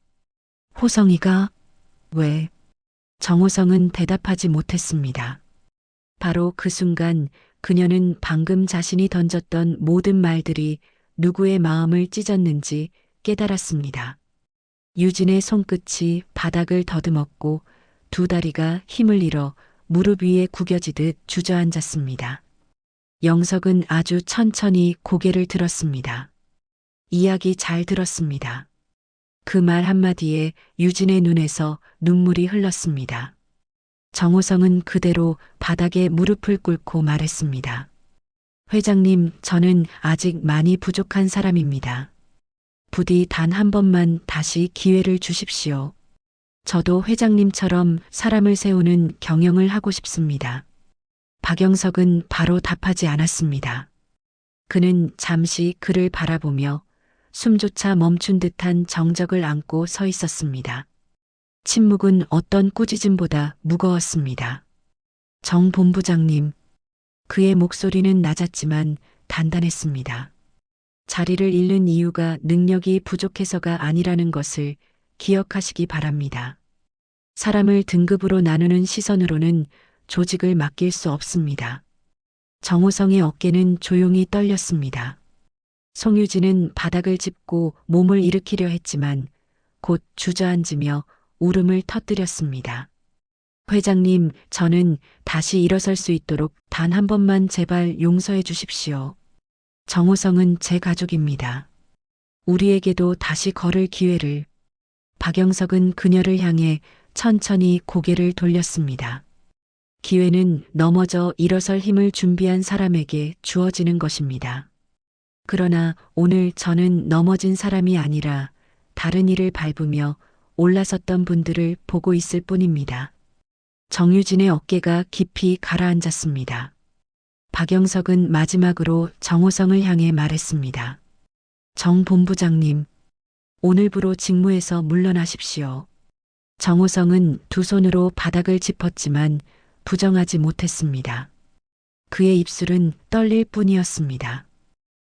Speaker 3: 호성이가? 왜? 정호성은 대답하지 못했습니다. 바로 그 순간 그녀는 방금 자신이 던졌던 모든 말들이 누구의 마음을 찢었는지 깨달았습니다. 유진의 손끝이 바닥을 더듬었고 두 다리가 힘을 잃어 무릎 위에 구겨지듯 주저앉았습니다. 영석은 아주 천천히 고개를 들었습니다. 이야기 잘 들었습니다. 그 말 한마디에 유진의 눈에서 눈물이 흘렀습니다. 정호성은 그대로 바닥에 무릎을 꿇고 말했습니다. 회장님, 저는 아직 많이 부족한 사람입니다. 부디 단 한 번만 다시 기회를 주십시오. 저도 회장님처럼 사람을 세우는 경영을 하고 싶습니다. 박영석은 바로 답하지 않았습니다. 그는 잠시 그를 바라보며 숨조차 멈춘 듯한 정적을 안고 서 있었습니다. 침묵은 어떤 꾸짖음보다 무거웠습니다. 정 본부장님. 그의 목소리는 낮았지만 단단했습니다. 자리를 잃는 이유가 능력이 부족해서가 아니라는 것을 기억하시기 바랍니다. 사람을 등급으로 나누는 시선으로는 조직을 맡길 수 없습니다. 정호성의 어깨는 조용히 떨렸습니다. 송유진은 바닥을 짚고 몸을 일으키려 했지만 곧 주저앉으며 울음을 터뜨렸습니다. 회장님, 저는 다시 일어설 수 있도록 단 한 번만 제발 용서해 주십시오. 정호성은 제 가족입니다. 우리에게도 다시 걸을 기회를. 박영석은 그녀를 향해 천천히 고개를 돌렸습니다. 기회는 넘어져 일어설 힘을 준비한 사람에게 주어지는 것입니다. 그러나 오늘 저는 넘어진 사람이 아니라 다른 일을 밟으며 올라섰던 분들을 보고 있을 뿐입니다. 정유진의 어깨가 깊이 가라앉았습니다. 박영석은 마지막으로 정호성을 향해 말했습니다. 정 본부장님, 오늘부로 직무에서 물러나십시오. 정호성은 두 손으로 바닥을 짚었지만 부정하지 못했습니다. 그의 입술은 떨릴 뿐이었습니다.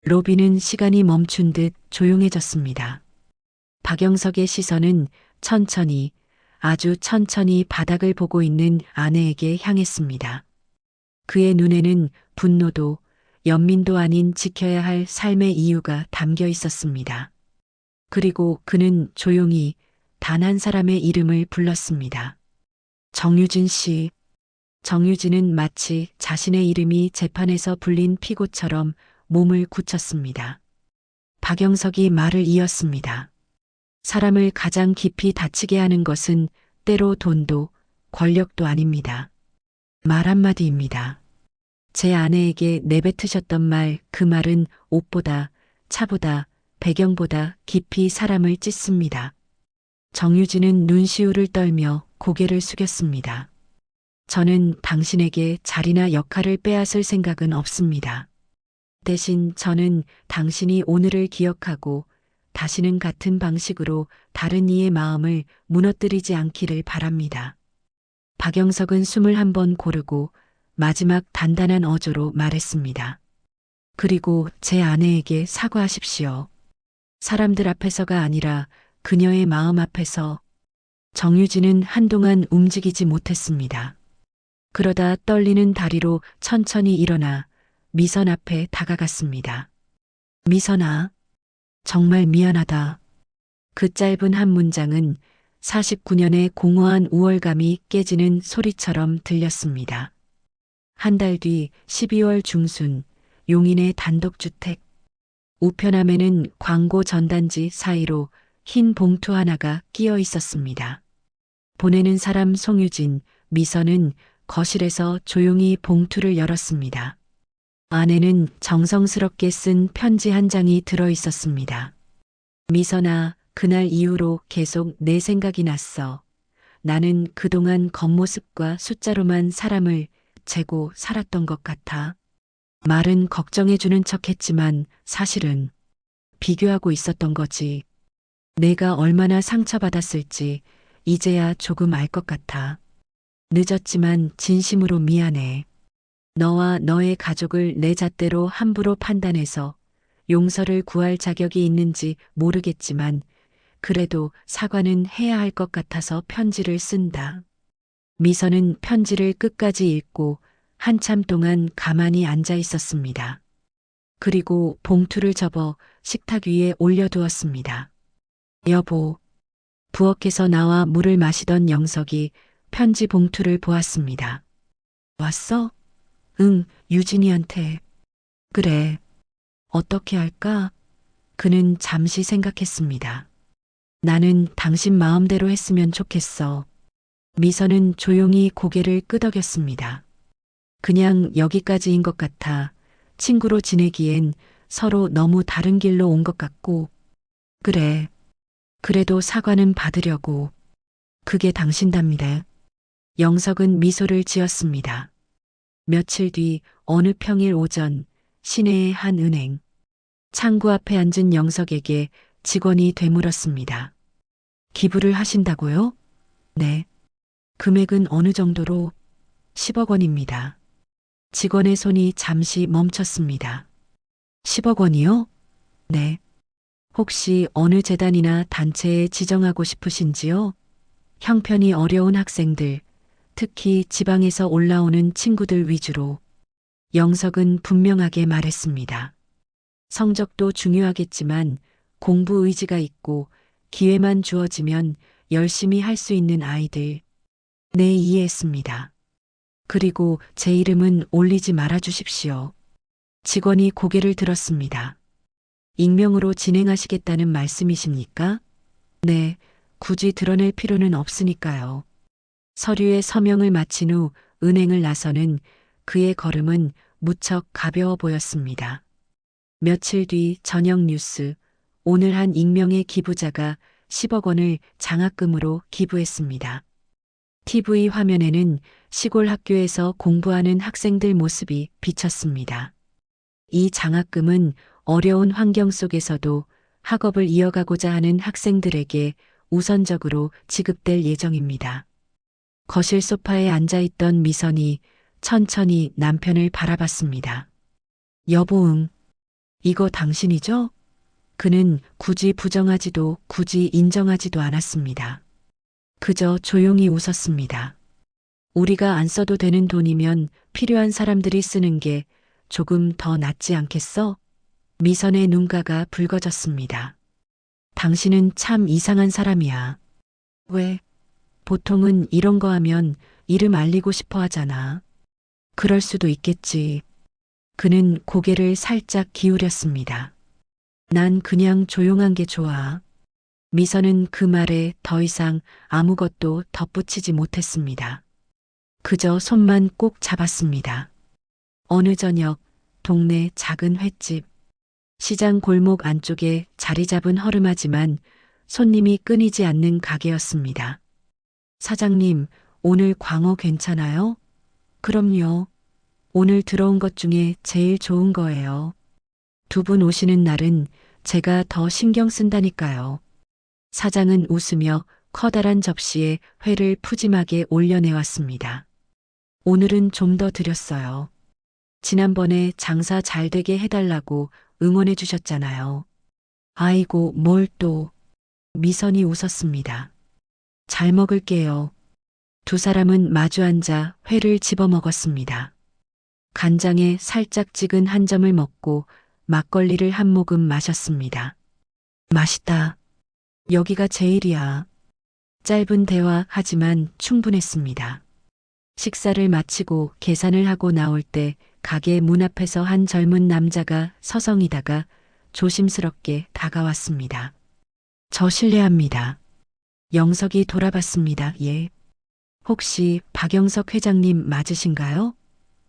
Speaker 3: 로비는 시간이 멈춘 듯 조용해졌습니다. 박영석의 시선은 천천히, 아주 천천히 바닥을 보고 있는 아내에게 향했습니다. 그의 눈에는 분노도, 연민도 아닌 지켜야 할 삶의 이유가 담겨 있었습니다. 그리고 그는 조용히 단 한 사람의 이름을 불렀습니다. 정유진 씨. 정유진은 마치 자신의 이름이 재판에서 불린 피고처럼 몸을 굳혔습니다. 박영석이 말을 이었습니다. 사람을 가장 깊이 다치게 하는 것은 때로 돈도 권력도 아닙니다. 말 한마디입니다. 제 아내에게 내뱉으셨던 말, 그 말은 옷보다, 차보다, 배경보다 깊이 사람을 찢습니다. 정유진은 눈시울을 떨며 고개를 숙였습니다. 저는 당신에게 자리나 역할을 빼앗을 생각은 없습니다. 대신 저는 당신이 오늘을 기억하고 다시는 같은 방식으로 다른 이의 마음을 무너뜨리지 않기를 바랍니다. 박영석은 숨을 한 번 고르고 마지막 단단한 어조로 말했습니다. 그리고 제 아내에게 사과하십시오. 사람들 앞에서가 아니라 그녀의 마음 앞에서. 정유진은 한동안 움직이지 못했습니다. 그러다 떨리는 다리로 천천히 일어나 미선 앞에 다가갔습니다. 미선아, 정말 미안하다. 그 짧은 한 문장은 49년의 공허한 우월감이 깨지는 소리처럼 들렸습니다. 한 달 뒤 12월 중순, 용인의 단독주택. 우편함에는 광고 전단지 사이로 흰 봉투 하나가 끼어 있었습니다. 보내는 사람 송유진, 미선은 거실에서 조용히 봉투를 열었습니다. 안에는 정성스럽게 쓴 편지 한 장이 들어 있었습니다. 미선아, 그날 이후로 계속 내 생각이 났어. 나는 그동안 겉모습과 숫자로만 사람을 재고 살았던 것 같아. 말은 걱정해주는 척 했지만 사실은 비교하고 있었던 거지. 내가 얼마나 상처받았을지 이제야 조금 알 것 같아. 늦었지만 진심으로 미안해. 너와 너의 가족을 내 잣대로 함부로 판단해서 용서를 구할 자격이 있는지 모르겠지만 그래도 사과는 해야 할 것 같아서 편지를 쓴다. 미선은 편지를 끝까지 읽고 한참 동안 가만히 앉아 있었습니다. 그리고 봉투를 접어 식탁 위에 올려두었습니다. 여보. 부엌에서 나와 물을 마시던 영석이 편지 봉투를 보았습니다. 왔어? 응, 유진이한테. 그래. 어떻게 할까? 그는 잠시 생각했습니다. 나는 당신 마음대로 했으면 좋겠어. 미선은 조용히 고개를 끄덕였습니다. 그냥 여기까지인 것 같아. 친구로 지내기엔 서로 너무 다른 길로 온 것 같고. 그래. 그래도 사과는 받으려고. 그게 당신답니다. 영석은 미소를 지었습니다. 며칠 뒤 어느 평일 오전 시내의 한 은행. 창구 앞에 앉은 영석에게 직원이 되물었습니다. 기부를 하신다고요? 네. 금액은 어느 정도로? 10억 원입니다. 직원의 손이 잠시 멈췄습니다. 10억 원이요? 네. 혹시 어느 재단이나 단체에 지정하고 싶으신지요? 형편이 어려운 학생들, 특히 지방에서 올라오는 친구들 위주로. 영석은 분명하게 말했습니다. 성적도 중요하겠지만 공부 의지가 있고 기회만 주어지면 열심히 할 수 있는 아이들. 네, 이해했습니다. 그리고 제 이름은 올리지 말아 주십시오. 직원이 고개를 들었습니다. 익명으로 진행하시겠다는 말씀이십니까? 네, 굳이 드러낼 필요는 없으니까요. 서류에 서명을 마친 후 은행을 나서는 그의 걸음은 무척 가벼워 보였습니다. 며칠 뒤 저녁 뉴스, 오늘 한 익명의 기부자가 10억 원을 장학금으로 기부했습니다. TV 화면에는 시골 학교에서 공부하는 학생들 모습이 비쳤습니다. 이 장학금은 어려운 환경 속에서도 학업을 이어가고자 하는 학생들에게 우선적으로 지급될 예정입니다. 거실 소파에 앉아있던 미선이 천천히 남편을 바라봤습니다. 여보, 이거 당신이죠? 그는 굳이 부정하지도 굳이 인정하지도 않았습니다. 그저 조용히 웃었습니다. 우리가 안 써도 되는 돈이면 필요한 사람들이 쓰는 게 조금 더 낫지 않겠어? 미선의 눈가가 붉어졌습니다. 당신은 참 이상한 사람이야. 왜? 보통은 이런 거 하면 이름 알리고 싶어 하잖아. 그럴 수도 있겠지. 그는 고개를 살짝 기울였습니다. 난 그냥 조용한 게 좋아. 미선은 그 말에 더 이상 아무것도 덧붙이지 못했습니다. 그저 손만 꼭 잡았습니다. 어느 저녁, 동네 작은 횟집. 시장 골목 안쪽에 자리 잡은 허름하지만 손님이 끊이지 않는 가게였습니다. 사장님, 오늘 광어 괜찮아요? 그럼요. 오늘 들어온 것 중에 제일 좋은 거예요. 두 분 오시는 날은 제가 더 신경 쓴다니까요. 사장은 웃으며 커다란 접시에 회를 푸짐하게 올려내왔습니다. 오늘은 좀 더 드렸어요. 지난번에 장사 잘 되게 해달라고 응원해 주셨잖아요. 아이고, 뭘 또. 미선이 웃었습니다. 잘 먹을게요. 두 사람은 마주 앉아 회를 집어 먹었습니다. 간장에 살짝 찍은 한 점을 먹고 막걸리를 한 모금 마셨습니다. 맛있다. 여기가 제일이야. 짧은 대화 하지만 충분했습니다. 식사를 마치고 계산을 하고 나올 때 가게 문 앞에서 한 젊은 남자가 서성이다가 조심스럽게 다가왔습니다. 저 실례합니다. 영석이 돌아봤습니다. 예. 혹시 박영석 회장님 맞으신가요?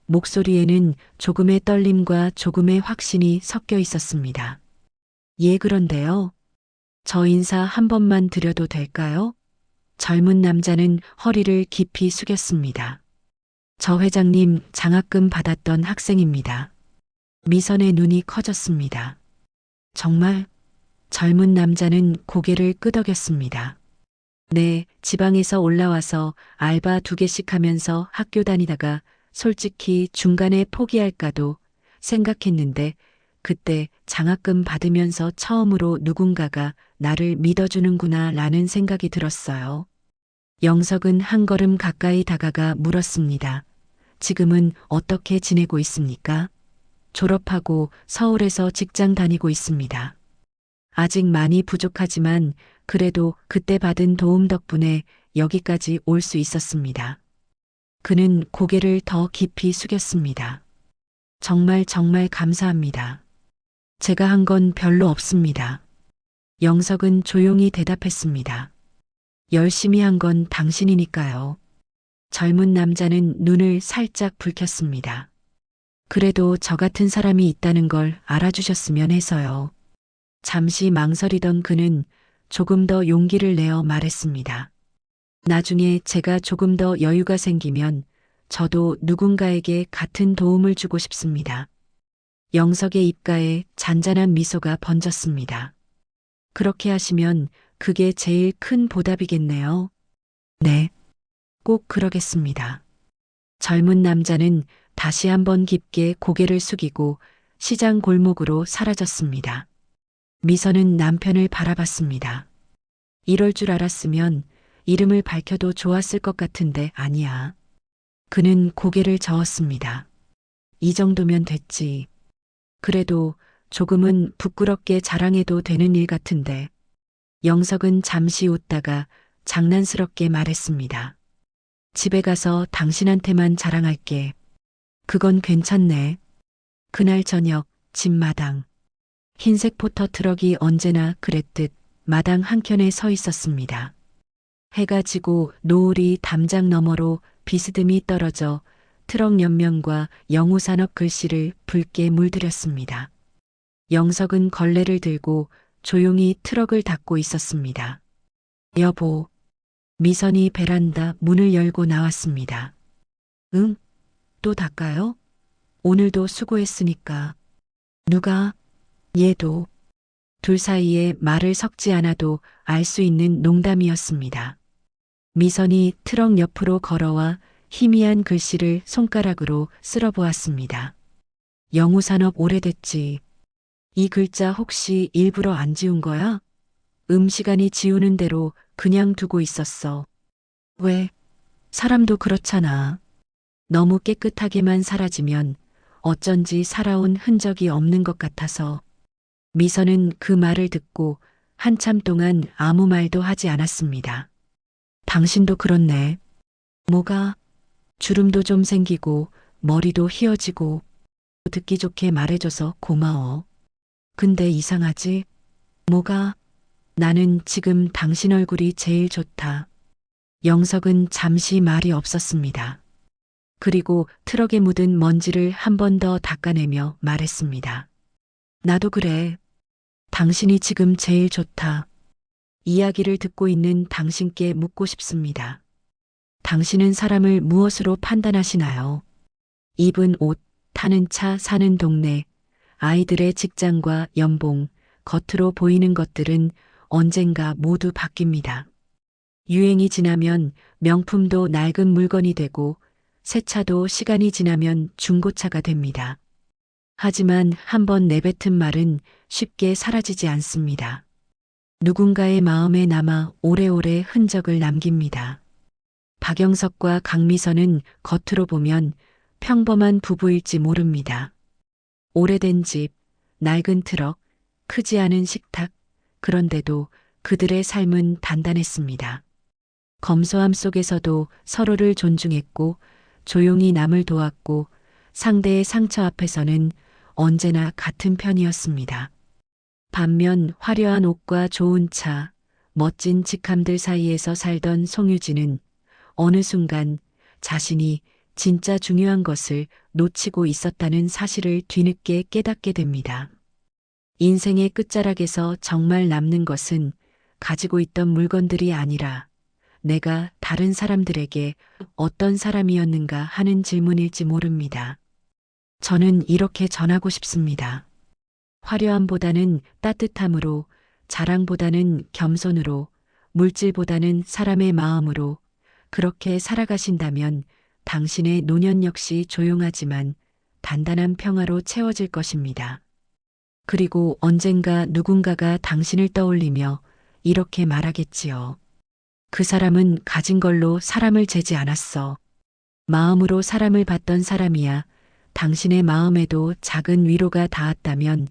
Speaker 3: 목소리에는 조금의 떨림과 조금의 확신이 섞여 있었습니다. 예, 그런데요. 저 인사 한 번만 드려도 될까요? 젊은 남자는 허리를 깊이 숙였습니다. 저 회장님 장학금 받았던 학생입니다. 미선의 눈이 커졌습니다. 정말? 젊은 남자는 고개를 끄덕였습니다. 네, 지방에서 올라와서 알바 2개씩 하면서 학교 다니다가 솔직히 중간에 포기할까도 생각했는데 그때 장학금 받으면서 처음으로 누군가가 나를 믿어주는구나 라는 생각이 들었어요. 영석은 한 걸음 가까이 다가가 물었습니다. 지금은 어떻게 지내고 있습니까? 졸업하고 서울에서 직장 다니고 있습니다. 아직 많이 부족하지만 그래도 그때 받은 도움 덕분에 여기까지 올 수 있었습니다. 그는 고개를 더 깊이 숙였습니다. 정말 감사합니다. 제가 한 건 별로 없습니다. 영석은 조용히 대답했습니다. 열심히 한 건 당신이니까요. 젊은 남자는 눈을 살짝 붉혔습니다. 그래도 저 같은 사람이 있다는 걸 알아주셨으면 해서요. 잠시 망설이던 그는 조금 더 용기를 내어 말했습니다. 나중에 제가 조금 더 여유가 생기면 저도 누군가에게 같은 도움을 주고 싶습니다. 영석의 입가에 잔잔한 미소가 번졌습니다. 그렇게 하시면 그게 제일 큰 보답이겠네요. 네, 꼭 그러겠습니다. 젊은 남자는 다시 한번 깊게 고개를 숙이고 시장 골목으로 사라졌습니다. 미선은 남편을 바라봤습니다. 이럴 줄 알았으면 이름을 밝혀도 좋았을 것 같은데 아니야. 그는 고개를 저었습니다. 이 정도면 됐지. 그래도 조금은 부끄럽게 자랑해도 되는 일 같은데. 영석은 잠시 웃다가 장난스럽게 말했습니다. 집에 가서 당신한테만 자랑할게. 그건 괜찮네. 그날 저녁 집 마당. 흰색 포터 트럭이 언제나 그랬듯 마당 한켠에 서 있었습니다. 해가 지고 노을이 담장 너머로 비스듬히 떨어져 트럭 옆면과 영우산업 글씨를 붉게 물들였습니다. 영석은 걸레를 들고 조용히 트럭을 닫고 있었습니다. 여보. 미선이 베란다 문을 열고 나왔습니다. 응? 또 닦아요? 오늘도 수고했으니까. 누가? 얘도. 둘 사이에 말을 섞지 않아도 알 수 있는 농담이었습니다. 미선이 트럭 옆으로 걸어와 희미한 글씨를 손가락으로 쓸어보았습니다. 영우산업 오래됐지. 이 글자 혹시 일부러 안 지운 거야? 시간이 지우는 대로 그냥 두고 있었어. 왜? 사람도 그렇잖아. 너무 깨끗하게만 사라지면 어쩐지 살아온 흔적이 없는 것 같아서. 미선은 그 말을 듣고 한참 동안 아무 말도 하지 않았습니다. 당신도 그렇네. 뭐가? 주름도 좀 생기고 머리도 휘어지고. 듣기 좋게 말해줘서 고마워. 근데 이상하지? 뭐가? 나는 지금 당신 얼굴이 제일 좋다. 영석은 잠시 말이 없었습니다. 그리고 트럭에 묻은 먼지를 한 번 더 닦아내며 말했습니다. 나도 그래. 당신이 지금 제일 좋다. 이야기를 듣고 있는 당신께 묻고 싶습니다. 당신은 사람을 무엇으로 판단하시나요? 입은 옷, 타는 차, 사는 동네, 아이들의 직장과 연봉, 겉으로 보이는 것들은 언젠가 모두 바뀝니다. 유행이 지나면 명품도 낡은 물건이 되고 새 차도 시간이 지나면 중고차가 됩니다. 하지만 한번 내뱉은 말은 쉽게 사라지지 않습니다. 누군가의 마음에 남아 오래오래 흔적을 남깁니다. 박영석과 강미선은 겉으로 보면 평범한 부부일지 모릅니다. 오래된 집, 낡은 트럭, 크지 않은 식탁, 그런데도 그들의 삶은 단단했습니다. 검소함 속에서도 서로를 존중했고 조용히 남을 도왔고 상대의 상처 앞에서는 언제나 같은 편이었습니다. 반면 화려한 옷과 좋은 차, 멋진 직함들 사이에서 살던 송유진은 어느 순간 자신이 진짜 중요한 것을 놓치고 있었다는 사실을 뒤늦게 깨닫게 됩니다. 인생의 끝자락에서 정말 남는 것은 가지고 있던 물건들이 아니라 내가 다른 사람들에게 어떤 사람이었는가 하는 질문일지 모릅니다. 저는 이렇게 전하고 싶습니다. 화려함보다는 따뜻함으로, 자랑보다는 겸손으로, 물질보다는 사람의 마음으로 그렇게 살아가신다면 당신의 노년 역시 조용하지만 단단한 평화로 채워질 것입니다. 그리고 언젠가 누군가가 당신을 떠올리며 이렇게 말하겠지요. 그 사람은 가진 걸로 사람을 재지 않았어. 마음으로 사람을 봤던 사람이야. 당신의 마음에도 작은 위로가 닿았다면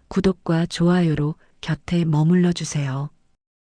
Speaker 3: 구독과 좋아요로 곁에 머물러 주세요.